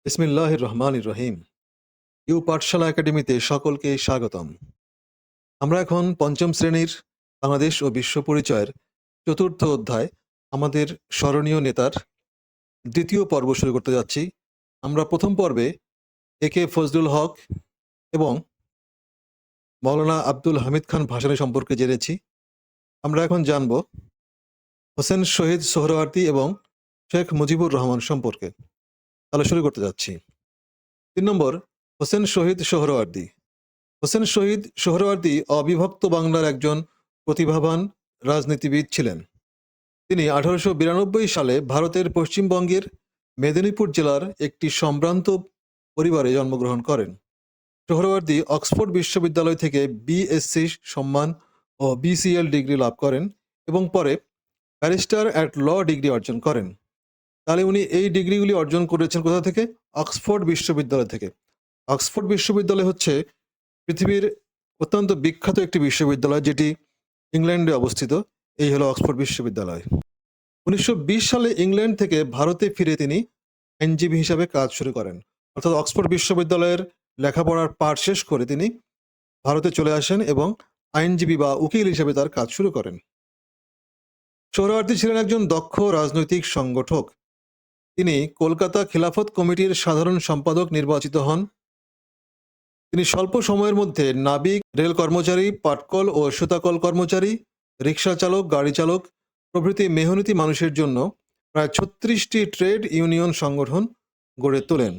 বিসমিল্লাহির রহমানির রহিম। ইউ পাঠশালা একাডেমিতে সকলকে স্বাগতম। আমরা এখন পঞ্চম শ্রেণীর বাংলাদেশ ও বিশ্ব পরিচয়ের চতুর্থ অধ্যায় আমাদের স্মরণীয় নেতার দ্বিতীয় পর্ব শুরু করতে যাচ্ছি। আমরা প্রথম পর্বে একে ফজলুল হক এবং মৌলানা আব্দুল হামিদ খান ভাসানী সম্পর্কে জেনেছি। আমরা এখন জানব হোসেন শহীদ সোহরাওয়ার্দী এবং শেখ মুজিবুর রহমান সম্পর্কে। তাহলে শুরু করতে যাচ্ছি। ৩ নম্বর, হোসেন শহীদ সোহরাওয়ার্দী। হোসেন শহীদ সোহরাওয়ার্দী অবিভক্ত বাংলার একজন প্রতিভাবান রাজনীতিবিদ ছিলেন। তিনি 1892 সালে ভারতের পশ্চিমবঙ্গের মেদিনীপুর জেলার একটি সম্ভ্রান্ত পরিবারে জন্মগ্রহণ করেন। সোহরাওয়ার্দী অক্সফোর্ড বিশ্ববিদ্যালয় থেকে বিএসসি সম্মান ও বিসিএল ডিগ্রি লাভ করেন এবং পরে ব্যারিস্টার অ্যাট ল ডিগ্রি অর্জন করেন। তাহলে উনি এই ডিগ্রিগুলি অর্জন করেছেন কোথা থেকে? অক্সফোর্ড বিশ্ববিদ্যালয় থেকে। অক্সফোর্ড বিশ্ববিদ্যালয় হচ্ছে পৃথিবীর অত্যন্ত বিখ্যাত একটি বিশ্ববিদ্যালয়, যেটি ইংল্যান্ডে অবস্থিত। এই হলো অক্সফোর্ড বিশ্ববিদ্যালয়। 1920 সালে ইংল্যান্ড থেকে ভারতে ফিরে তিনি আইনজীবী হিসাবে কাজ শুরু করেন। অর্থাৎ অক্সফোর্ড বিশ্ববিদ্যালয়ের লেখাপড়ার পাঠ শেষ করে তিনি ভারতে চলে আসেন এবং আইনজীবী বা উকিল হিসেবে তার কাজ শুরু করেন। সোহরাওয়ার্দী ছিলেন একজন দক্ষ রাজনৈতিক সংগঠক। তিনি কলকাতা খিলাফত কমিটির সাধারণ সম্পাদক নির্বাচিত হন। তিনি স্বল্প সময়ের মধ্যে নাবিক, রেল কর্মচারী, পাটকল ও সুতাকল কর্মচারী, রিক্সা চালক, গাড়ি চালক প্রভৃতি মেহনতি মানুষের জন্য প্রায় 36টি ট্রেড ইউনিয়ন সংগঠন গড়ে তোলেন।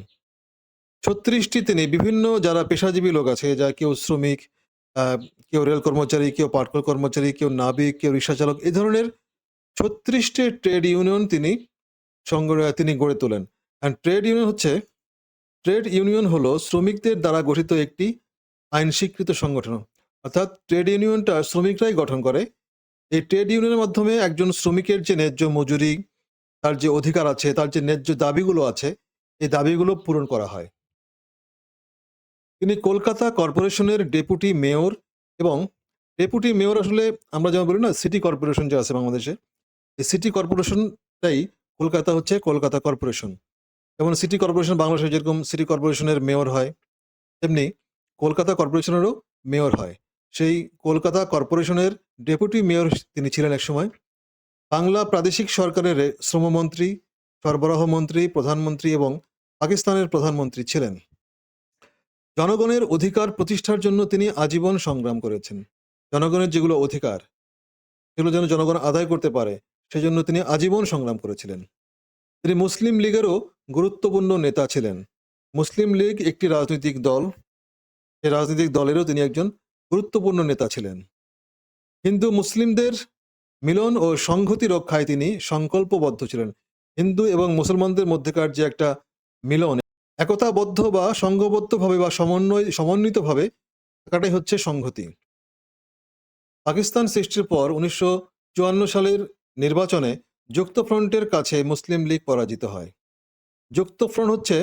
36টি তিনি বিভিন্ন যারা পেশাজীবী লোক আছে, যা কেউ শ্রমিক, কেউ রেল কর্মচারী, কেউ পাটকল কর্মচারী, কেউ নাবিক, কেউ রিক্সা চালক, এই ধরনের 36টি ট্রেড ইউনিয়ন তিনি গড়ে তোলেন। ট্রেড ইউনিয়ন হলো শ্রমিকদের দ্বারা গঠিত একটি আইন স্বীকৃত সংগঠন। অর্থাৎ ট্রেড ইউনিয়নটা শ্রমিকরাই গঠন করে। এই ট্রেড ইউনিয়নের মাধ্যমে একজন শ্রমিকের যে ন্যায্য মজুরি, তার যে অধিকার আছে, তার যে ন্যায্য দাবিগুলো আছে, এই দাবিগুলো পূরণ করা হয়। তিনি কলকাতা কর্পোরেশনের ডেপুটি মেয়র এবং ডেপুটি মেয়র আসলে আমরা যেমন বলি না, সিটি কর্পোরেশন যে আছে বাংলাদেশে, এই সিটি কর্পোরেশনটাই কলকাতা হচ্ছে কলকাতা কর্পোরেশন। যেমন সিটি কর্পোরেশন বাংলাদেশে যেরকম সিটি কর্পোরেশনের মেয়র হয়, তেমনি কলকাতা কর্পোরেশনেরও মেয়র হয়। সেই কলকাতা কর্পোরেশনের ডেপুটি মেয়র তিনি ছিলেন একসময়। বাংলা প্রাদেশিক সরকারের শ্রমমন্ত্রী, সরবরাহ মন্ত্রী, প্রধানমন্ত্রী এবং পাকিস্তানের প্রধানমন্ত্রী ছিলেন। জনগণের অধিকার প্রতিষ্ঠার জন্য তিনি আজীবন সংগ্রাম করেছেন। জনগণের যেগুলো অধিকার, সেগুলো যেন জনগণ আদায় করতে পারে, সেজন্য তিনি আজীবন সংগ্রাম করেছিলেন। তিনি মুসলিম লীগেরও গুরুত্বপূর্ণ নেতা ছিলেন। মুসলিম লীগ একটি রাজনৈতিক দল, এই রাজনৈতিক দলেরও তিনি একজন গুরুত্বপূর্ণ নেতা ছিলেন। হিন্দু মুসলিমদের মিলন ও সংহতি রক্ষায় তিনি সংকল্পবদ্ধ ছিলেন। হিন্দু এবং মুসলমানদের মধ্যেকার যে একটা মিলন, একতাবদ্ধ বা সংঘবদ্ধভাবে বা সমন্বিতভাবে থাকাটাই হচ্ছে সংহতি। পাকিস্তান সৃষ্টির পর 1954 সালের নির্বাচনে যুক্তফ্রন্টের কাছে মুসলিম লীগ পরাজিত হয়। যুক্তফ্রন্ট হচ্ছে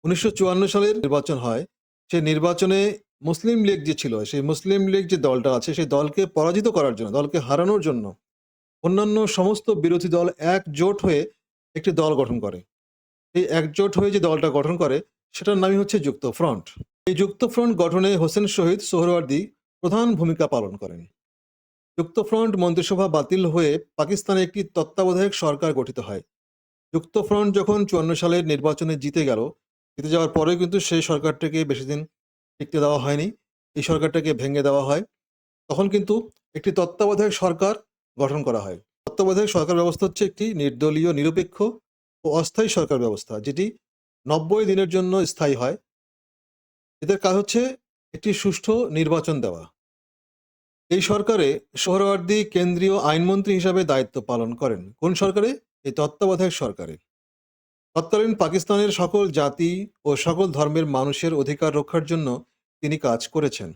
1954 সালের নির্বাচন হয়। সেই নির্বাচনে মুসলিম লীগ যে ছিল, সেই মুসলিম লীগ যে দলটা আছে, সেই দলকে পরাজিত করার জন্য, দলকে হারানোর জন্য অন্যান্য সমস্ত বিরোধী দল একজোট হয়ে একটি দল গঠন করে। এই একজোট হয়ে যে দলটা গঠন করে, সেটার নামই হচ্ছে যুক্তফ্রন্ট। এই যুক্তফ্রন্ট গঠনে হোসেন শহীদ সোহরাওয়ার্দী প্রধান ভূমিকা পালন করেন। যুক্তফ্রন্ট মন্ত্রিসভা বাতিল হয়ে পাকিস্তানে একটি তত্ত্বাবধায়ক সরকার গঠিত হয়। যুক্তফ্রন্ট যখন 54 সালের নির্বাচনে জিতে যাওয়ার পরে কিন্তু সেই সরকারটাকে বেশি দিন টিকতে দেওয়া হয়নি। এই সরকারটাকে ভেঙে দেওয়া হয়। তখন কিন্তু একটি তত্ত্বাবধায়ক সরকার গঠন করা হয়। তত্ত্বাবধায়ক সরকার ব্যবস্থা হচ্ছে একটি নির্দলীয়, নিরপেক্ষ ও অস্থায়ী সরকার ব্যবস্থা, যেটি 90 দিনের জন্য স্থায়ী হয়। এদের কাজ হচ্ছে একটি সুষ্ঠু নির্বাচন দেওয়া। এই সরকারে সোহরাওয়ার্দী কেন্দ্রীয় আইনমন্ত্রী হিসাবে দায়িত্ব পালন করেন। কোন সরকারে? এই তত্ত্বাবধায়ক সরকারে। তৎকালীন পাকিস্তানের সকল জাতি ও সকল ধর্মের মানুষের অধিকার রক্ষার জন্য তিনি কাজ করেছেন।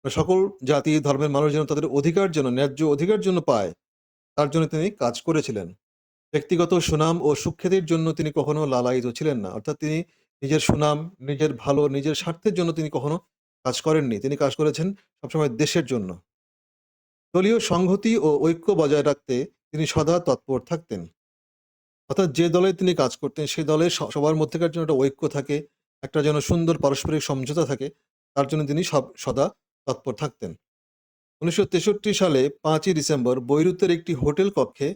সকল জাতি ধর্মের মানুষ যেন তাদের অধিকার জন্য, ন্যায্য অধিকার জন্য পায়, তার জন্য তিনি কাজ করেছিলেন। ব্যক্তিগত সুনাম ও সুখ্যাতির জন্য তিনি কখনো লালায়িত ছিলেন না। অর্থাৎ তিনি নিজের সুনাম, নিজের ভালো, নিজের স্বার্থের জন্য তিনি কখনো কাজ করেননি। তিনি কাজ করেছেন সবসময় দেশের জন্য। দলীয় সংহতি ও ঐক্য বজায় রাখতে তিনি সদা তৎপর থাকতেন। অর্থাৎ যে দলে তিনি কাজ করতেন সেই দলের সবার মধ্যেকার জন্য একটা ঐক্য থাকে, একটা যেন সুন্দর পারস্পরিক সমঝোতা থাকে, তার জন্য তিনি সদা তৎপর থাকতেন। ১৯৬৩ সালে ৫ই ডিসেম্বর বৈরুতের একটি হোটেল কক্ষে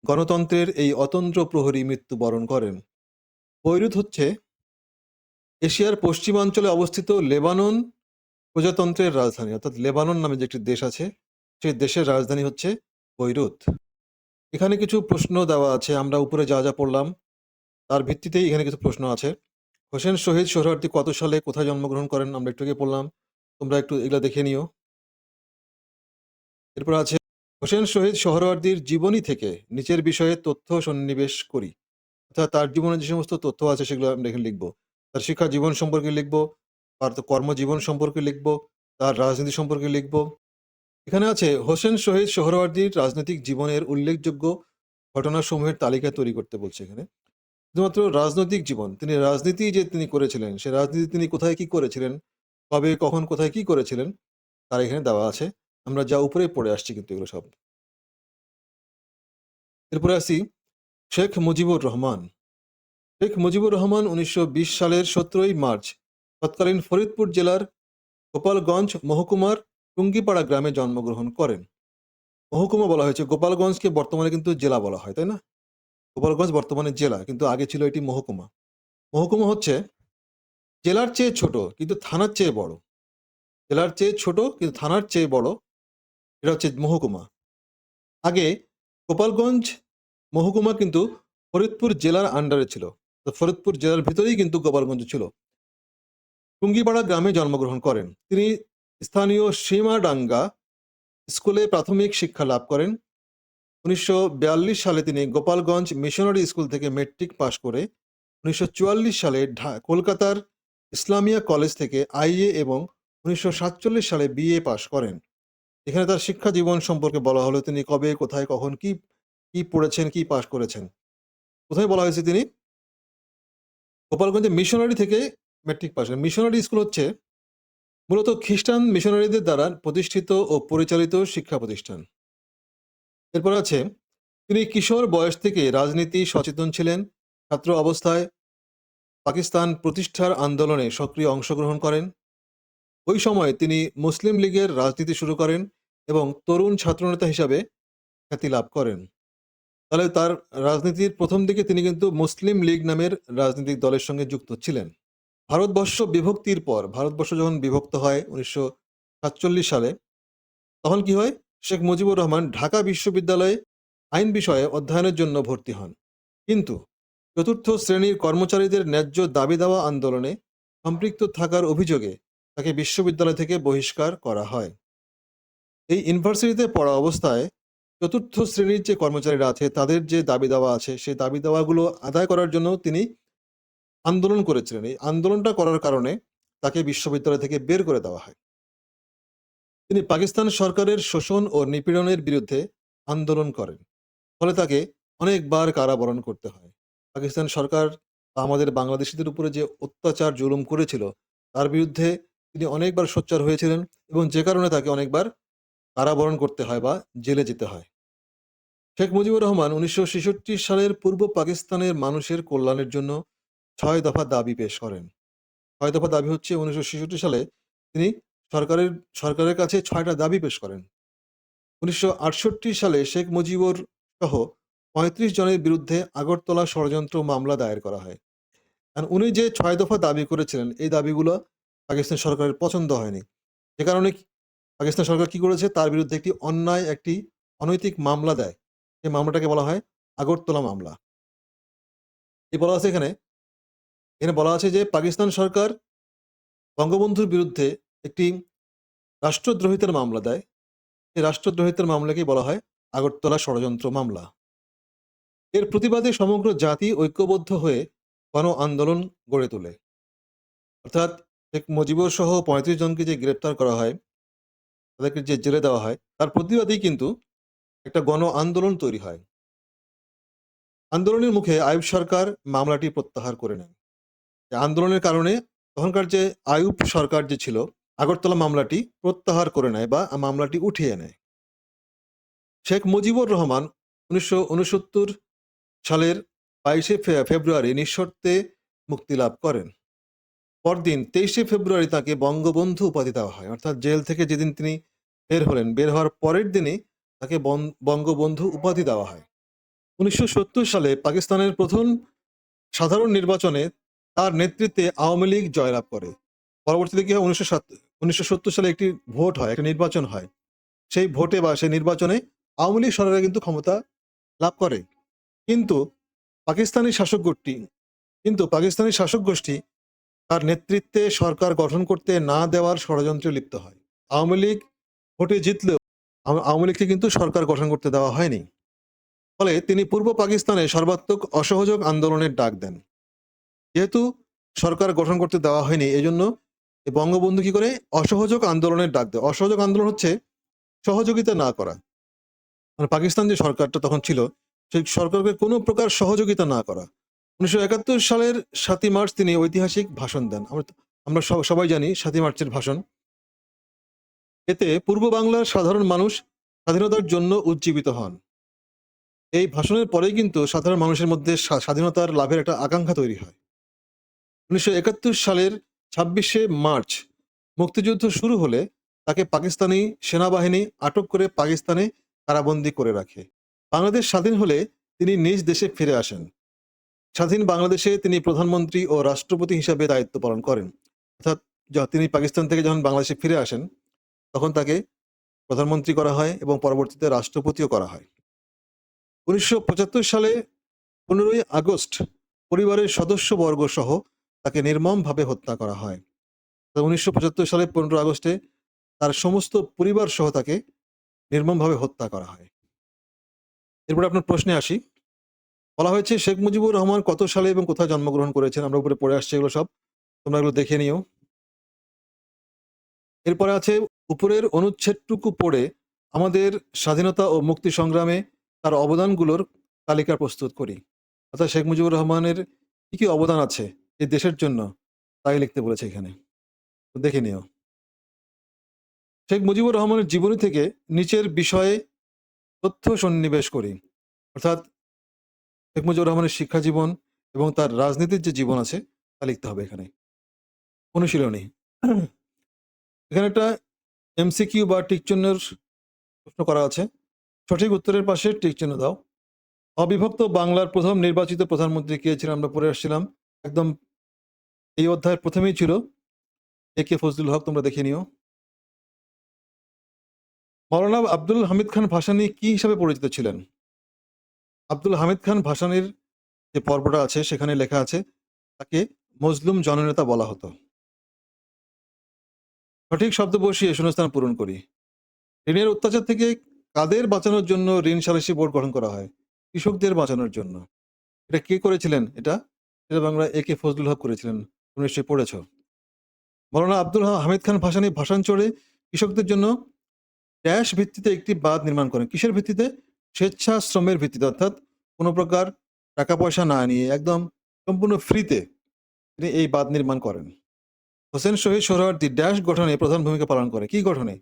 গণতন্ত্রের এই অতন্দ্র প্রহরী মৃত্যুবরণ করেন। বৈরুত হচ্ছে এশিয়ার পশ্চিমাঞ্চলে অবস্থিত লেবানন প্রজাতন্ত্রের রাজধানী, অর্থাৎ লেবানন নামে যে একটি দেশ আছে, সেই দেশের রাজধানী হচ্ছে বৈরুত। এখানে কিছু প্রশ্ন দেওয়া আছে, আমরা উপরে যা যা পড়লাম তার ভিত্তিতেই এখানে কিছু প্রশ্ন আছে। হোসেন শহীদ সোহরাওয়ার্দী কত সালে কোথায় জন্মগ্রহণ করেন আমরা একটু আগে পড়লাম, তোমরা একটু এগুলা দেখে নিও। এরপর আছে হোসেন শহীদ সোহরাওয়ার্দীর জীবনী থেকে নিচের বিষয়ে তথ্য সন্নিবেশ করি, অর্থাৎ তার জীবনে যে সমস্ত তথ্য আছে সেগুলো আমরা এখানে লিখবো। তার শিক্ষা জীবন সম্পর্কে লিখবো, তার কর্মজীবন সম্পর্কে লিখবো, তার রাজনীতি সম্পর্কে লিখবো। এখানে আছে হোসেন শহীদ সোহরাওয়ার্দীর রাজনৈতিক জীবনের উল্লেখযোগ্য ঘটনাসমূহের তালিকা তৈরি করতে বলছে এখানে। শুধুমাত্র রাজনৈতিক জীবন, তিনি রাজনীতি যে তিনি করেছিলেন, সে রাজনীতি তিনি কোথায় কি করেছিলেন, কবে কখন কোথায় কি করেছিলেন, তার এখানে দেওয়া আছে। আমরা যা উপরে পড়ে আসছি কিন্তু এগুলো সব। এরপরে আসি শেখ মুজিবুর রহমান। শেখ মুজিবুর রহমান ১৯২০ সালের ১৭ই মার্চ তৎকালীন ফরিদপুর জেলার গোপালগঞ্জ মহকুমার টুঙ্গিপাড়া গ্রামে জন্মগ্রহণ করেন। মহকুমা বলা হয়েছে, গোপালগঞ্জকে বর্তমানে কিন্তু জেলা বলা হয়, তাই না? গোপালগঞ্জ বর্তমানে জেলা, কিন্তু আগে ছিল এটি মহকুমা। মহকুমা হচ্ছে জেলার চেয়ে ছোট কিন্তু থানার চেয়ে বড়। জেলার চেয়ে ছোট কিন্তু থানার চেয়ে বড়, এটা হচ্ছে মহকুমা। আগে গোপালগঞ্জ মহকুমা কিন্তু ফরিদপুর জেলার আন্ডারে ছিল, তো ফরিদপুর জেলার ভিতরেই কিন্তু গোপালগঞ্জ ছিল। টুঙ্গিপাড়া গ্রামে জন্মগ্রহণ করেন। তিনি স্থানীয় সীমাডাঙ্গা স্কুলে প্রাথমিক শিক্ষা লাভ করেন। ১৯৪২ সালে তিনি গোপালগঞ্জ মিশনারি স্কুল থেকে মেট্রিক পাশ করে ১৯৪৪ সালে কলকাতার ইসলামিয়া কলেজ থেকে আইএ এবং ১৯৪৭ সালে বিএ পাশ করেন। এখানে তার শিক্ষা জীবন সম্পর্কে বলা হলো, তিনি কবে কোথায় কখন কি কি পড়েছেন, কি পাশ করেছেন। কোথায় বলা হয়েছে তিনি গোপালগঞ্জে মিশনারি থেকে মেট্রিক পাশ করেন। মিশনারি স্কুল হচ্ছে মূলত খ্রিস্টান মিশনারিদের দ্বারা প্রতিষ্ঠিত ও পরিচালিত শিক্ষা প্রতিষ্ঠান। এরপর আছে তিনি কিশোর বয়স থেকে রাজনীতি সচেতন ছিলেন। ছাত্র অবস্থায় পাকিস্তান প্রতিষ্ঠার আন্দোলনে সক্রিয় অংশগ্রহণ করেন। ওই সময়ে তিনি মুসলিম লীগের রাজনীতি শুরু করেন এবং তরুণ ছাত্রনেতা হিসাবে খ্যাতি লাভ করেন। তাহলে তার রাজনীতির প্রথম দিকে তিনি কিন্তু মুসলিম লীগ নামের রাজনৈতিক দলের সঙ্গে যুক্ত ছিলেন। ভারতবর্ষ বিভক্তির পর, ভারতবর্ষ যখন বিভক্ত হয় ১৯৪৭ সালে, তখন কি হয়, শেখ মুজিবুর রহমান ঢাকা বিশ্ববিদ্যালয়ে আইন বিষয়ে অধ্যয়নের জন্য ভর্তি হন। কিন্তু চতুর্থ শ্রেণীর কর্মচারীদের ন্যায্য দাবি দেওয়া আন্দোলনে সম্পৃক্ত থাকার অভিযোগে তাকে বিশ্ববিদ্যালয় থেকে বহিষ্কার করা হয়। এই ইউনিভার্সিটিতে পড়া অবস্থায় চতুর্থ শ্রেণীর যে কর্মচারীরা আছে তাদের যে দাবি দেওয়া আছে সেই দাবি দেওয়াগুলো আদায় করার জন্য তিনি আন্দোলন করেছিলেন। এই আন্দোলনটা করার কারণে তাকে বিশ্ববিদ্যালয় থেকে বের করে দেওয়া হয়। তিনি পাকিস্তান সরকারের শোষণ ও নিপীড়নের বিরুদ্ধে আন্দোলন করেন, ফলে তাকে অনেকবার কারাবরণ করতে হয়। পাকিস্তান সরকার আমাদের বাংলাদেশিদের উপরে যে অত্যাচার জুলুম করেছিল তার বিরুদ্ধে তিনি অনেকবার সোচ্চার হয়েছিলেন এবং যে কারণে তাকে অনেকবার কারাবরণ করতে হয় বা জেলে যেতে হয়। শেখ মুজিবুর রহমান ১৯৬৬ সালের পূর্ব পাকিস্তানের মানুষের কল্যাণের জন্য ৬ দফা দাবি পেশ করেন। ৬ দফা দাবি হচ্ছে ১৯৬৬ সালে তিনি সরকারের কাছে ৬টা দাবি পেশ করেন। ১৯৬৮ সালে শেখ মুজিবুর সহ ৩৫ জনের বিরুদ্ধে আগরতলা ষড়যন্ত্র মামলা দায়ের করা হয়। কারণ উনি যে ৬ দফা দাবি করেছিলেন এই দাবিগুলো পাকিস্তান সরকারের পছন্দ হয়নি। যে কারণে পাকিস্তান সরকার কি করেছে, তার বিরুদ্ধে একটি অন্যায়, একটি অনৈতিক মামলা দেয়। এই মামলাটাকে বলা হয় আগরতলা মামলা। এই বলা আছে এখানে বলা আছে যে পাকিস্তান সরকার বঙ্গবন্ধুর বিরুদ্ধে একটি রাষ্ট্রদ্রোহিতার মামলা দেয়। এই রাষ্ট্রদ্রোহিতার মামলাকেই বলা হয় আগরতলা ষড়যন্ত্র মামলা। এর প্রতিবাদে সমগ্র জাতি ঐক্যবদ্ধ হয়ে গণ আন্দোলন গড়ে তোলে। অর্থাৎ শেখ মুজিবুর সহ ৩৫ জনকে যে গ্রেপ্তার করা হয়, তাদেরকে যে জেলে দেওয়া হয়, তার প্রতিবাদেই কিন্তু একটা গণ আন্দোলন তৈরি হয়। আন্দোলনের মুখে আইয়ুব সরকার মামলাটি প্রত্যাহার করে নেন। এই আন্দোলনের কারণে তখনকার যে আইয়ুব সরকার যে ছিল, আগরতলা মামলাটি প্রত্যাহার করে নেয় বা মামলাটি উঠিয়ে নেয়। শেখ মুজিবুর রহমান ১৯৬৯ সালের 22শে ফেব্রুয়ারি নিঃশর্তে মুক্তি লাভ করেন। পরদিন 23শে ফেব্রুয়ারি তাকে বঙ্গবন্ধু উপাধি দেওয়া হয়। অর্থাৎ জেল থেকে যেদিন তিনি বের হলেন, বের হওয়ার পরের দিনই তাকে বঙ্গবন্ধু উপাধি দেওয়া হয়। 1970 সালে পাকিস্তানের প্রথম সাধারণ নির্বাচনে তার নেতৃত্বে আওয়ামী লীগ জয়লাভ করে। পরবর্তীতে কি হয়, 1970 সালে একটি ভোট হয়, একটা নির্বাচন হয়। সেই ভোটে বা সেই নির্বাচনে আওয়ামী লীগ সরকার কিন্তু ক্ষমতা লাভ করে। কিন্তু পাকিস্তানি শাসক গোষ্ঠী পাকিস্তানি শাসক গোষ্ঠী তার নেতৃত্বে সরকার গঠন করতে না দেওয়ার ষড়যন্ত্রে লিপ্ত হয়। আওয়ামী লীগ ভোটে জিতলেও আওয়ামী লীগকে কিন্তু সরকার গঠন করতে দেওয়া হয়নি। ফলে তিনি পূর্ব পাকিস্তানে সর্বাত্মক অসহযোগ আন্দোলনের ডাক দেন। যেহেতু সরকার গঠন করতে দেওয়া হয়নি, এজন্য বঙ্গবন্ধু কি করে অসহযোগ আন্দোলনের ডাক দেয়। অসহযোগ আন্দোলন হচ্ছে সহযোগিতা না করা। মানে পাকিস্তান যে সরকারটা তখন ছিল, সেই সরকারকে কোনো প্রকার সহযোগিতা না করা। 1971 সালের 7ই মার্চ তিনি ঐতিহাসিক ভাষণ দেন। আমরা সবাই জানি 7ই মার্চের ভাষণ। এতে পূর্ব বাংলার সাধারণ মানুষ স্বাধীনতার জন্য উজ্জীবিত হন। এই ভাষণের পরেই কিন্তু সাধারণ মানুষের মধ্যে স্বাধীনতার লাভের একটা আকাঙ্ক্ষা তৈরি হয়। 1971 সালের 26শে মার্চ মুক্তিযুদ্ধ শুরু হলে তাকে পাকিস্তানি সেনাবাহিনী আটক করে পাকিস্তানে কারাবন্দী করে রাখে। বাংলাদেশ স্বাধীন হলে তিনি নিজ দেশে ফিরে আসেন। স্বাধীন বাংলাদেশে তিনি প্রধানমন্ত্রী ও রাষ্ট্রপতি হিসাবে দায়িত্ব পালন করেন। অর্থাৎ তিনি পাকিস্তান থেকে যখন বাংলাদেশে ফিরে আসেন, তখন তাকে প্রধানমন্ত্রী করা হয় এবং পরবর্তীতে রাষ্ট্রপতিও করা হয়। 1975 সালে 15ই আগস্ট পরিবারের সদস্যবর্গ সহ তাকে নির্মমভাবে হত্যা করা হয়। 1975 সালে 15 আগস্টে তার সমস্ত পরিবার সহ তাকে নির্মমভাবে হত্যা করা হয়। এরপরে আপনার প্রশ্নে আসি। বলা হয়েছে শেখ মুজিবুর রহমান কত সালে এবং কোথায় জন্মগ্রহণ করেছেন। আমরা উপরে পড়ে আসছি এগুলো সব, তোমরা এগুলো দেখে নিও। এরপরে আছে উপরের অনুচ্ছেদটুকু পড়ে আমাদের স্বাধীনতা ও মুক্তি সংগ্রামে তার অবদানগুলোর তালিকা প্রস্তুত করি। অর্থাৎ শেখ মুজিবুর রহমানের কি কি অবদান আছে এই দেশের জন্য, তাই লিখতে বলেছে এখানে, তো দেখে নিও। শেখ মুজিবুর রহমানের জীবনী থেকে নিচের বিষয়ে তথ্য সন্নিবেশ করি। অর্থাৎ শেখ মুজিবুর রহমানের শিক্ষা জীবন এবং তার রাজনীতির যে জীবন আছে তা লিখতে হবে এখানে। অনুশীলনী, এখানে একটা এমসিকিউ বা টিক চিহ্নের প্রশ্ন করা আছে। সঠিক উত্তরের পাশে টিক চিহ্ন দাও। অবিভক্ত বাংলার প্রথম নির্বাচিত প্রধানমন্ত্রী কে ছিলেন, আমরা পড়ে আসছিলাম। একদম এই অধ্যায়ের প্রথমেই ছিল একে ফজলুল হক, তোমরা দেখে নিও। মাওলানা আব্দুল হামিদ খান ভাসানী কি হিসাবে পরিচিত ছিলেন? আব্দুল হামিদ খান ভাসানীর যে পর্বটা আছে সেখানে লেখা আছে তাকে মজলুম জননেতা বলা হতো। সঠিক শব্দ বসিয়ে শূন্যস্থান পূরণ করি। ঋণের অত্যাচার থেকে কাদের বাঁচানোর জন্য ঋণ সালিসি বোর্ড গঠন করা হয়? কৃষকদের বাঁচানোর জন্য। এটা কে করেছিলেন? এটা বাংলা একে ফজলুল হক করেছিলেন, তুমি নিশ্চয়ই পড়েছ। মাওলানা আব্দুল হামিদ খান ভাসানী ভাষণ চড়ে কৃষকদের জন্য ড্যাশ ভিত্তিতে একটি বাঁধ নির্মাণ করেন। কিসের ভিত্তিতে? স্বেচ্ছাশ্রমের ভিত্তিতে, অর্থাৎ কোনো প্রকার টাকা পয়সা না নিয়ে একদম সম্পূর্ণ ফ্রিতে তিনি এই বাঁধ নির্মাণ করেন। হোসেন শহীদ সোহরাওয়ার্দী ড্যাশ গঠনে প্রধান ভূমিকা পালন করে। কি গঠনে?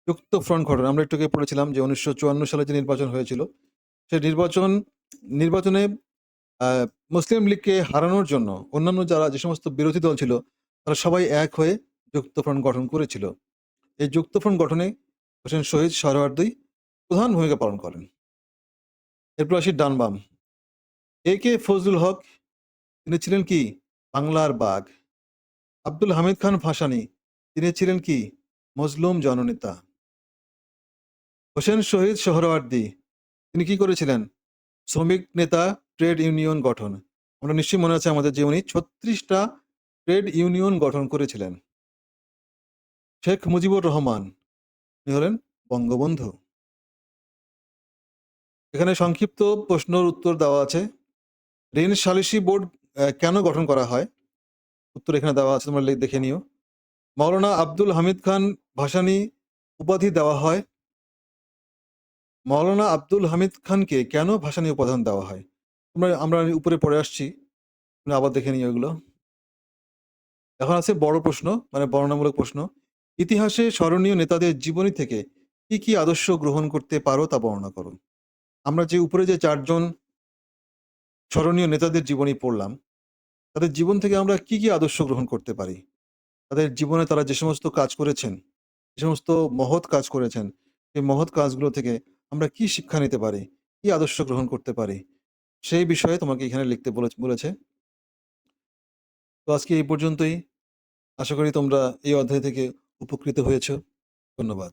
যুক্ত ফ্রন্ট গঠন। আমরা একটু আগে পড়েছিলাম যে 1954 সালে যে নির্বাচন হয়েছিল, সেই নির্বাচনে মুসলিম লীগকে হারানোর জন্য অন্যান্য যে সমস্ত বিরোধী দল ছিল তারা সবাই এক হয়ে যুক্ত ফ্রন্ট গঠন করেছিল। এই যুক্ত ফ্রন্ট গঠনে হোসেন শহীদ সোহরাওয়ার্দী প্রধান ভূমিকা পালন করেন। এরপর আসি ডান বাম। একে ফজলুল হক তিনি ছিলেন কি? বাংলার বাঘ। আব্দুল হামিদ খান ভাসানী তিনি ছিলেন কি? মজলুম জননেতা। হোসেন শহীদ সোহরাওয়ার্দী তিনি কি করেছিলেন? শ্রমিক নেতা, ট্রেড ইউনিয়ন গঠন। আমরা নিশ্চয়ই মনে আছে আমাদের যে উনি 36টা ট্রেড ইউনিয়ন গঠন করেছিলেন। শেখ মুজিবুর রহমান তিনি হলেন বঙ্গবন্ধু। এখানে সংক্ষিপ্ত প্রশ্নের উত্তর দেওয়া আছে। ঋণ সালিসি বোর্ড কেন গঠন করা হয়? উত্তর এখানে দেওয়া আছে, তোমরা দেখে নিও। মাওলানা আব্দুল হামিদ খান ভাসানী উপাধি দেওয়া হয়। মাওলানা আব্দুল হামিদ খানকে কেন ভাসানী উপাধি দেওয়া হয়? আমরা উপরে পড়ে আসছি, আবার দেখে নিও এগুলো। এখন আছে বড় প্রশ্ন, মানে বর্ণনামূলক প্রশ্ন। ইতিহাসে স্মরণীয় নেতাদের জীবনী থেকে কি কি আদর্শ গ্রহণ করতে পারো তা বর্ণনা করো। আমরা যে উপরে যে 4 জন স্মরণীয় নেতাদের জীবনী পড়লাম, তাদের জীবন থেকে আমরা কি, কি আদর্শ গ্রহণ করতে পারি? তাদের জীবনে তারা যে সমস্ত কাজ করেছেন, যে সমস্ত মহৎ কাজ করেছেন, সেই মহৎ কাজগুলো থেকে আমরা কি শিক্ষা নিতে পারি? কি আদর্শ গ্রহণ করতে পারি? সেই বিষয়ে তোমাকে এখানে লিখতে বলেছে। তো আজকে এই পর্যন্তই। আশা করি তোমরা এই অধ্যায় থেকে উপকৃত হয়েছ। ধন্যবাদ।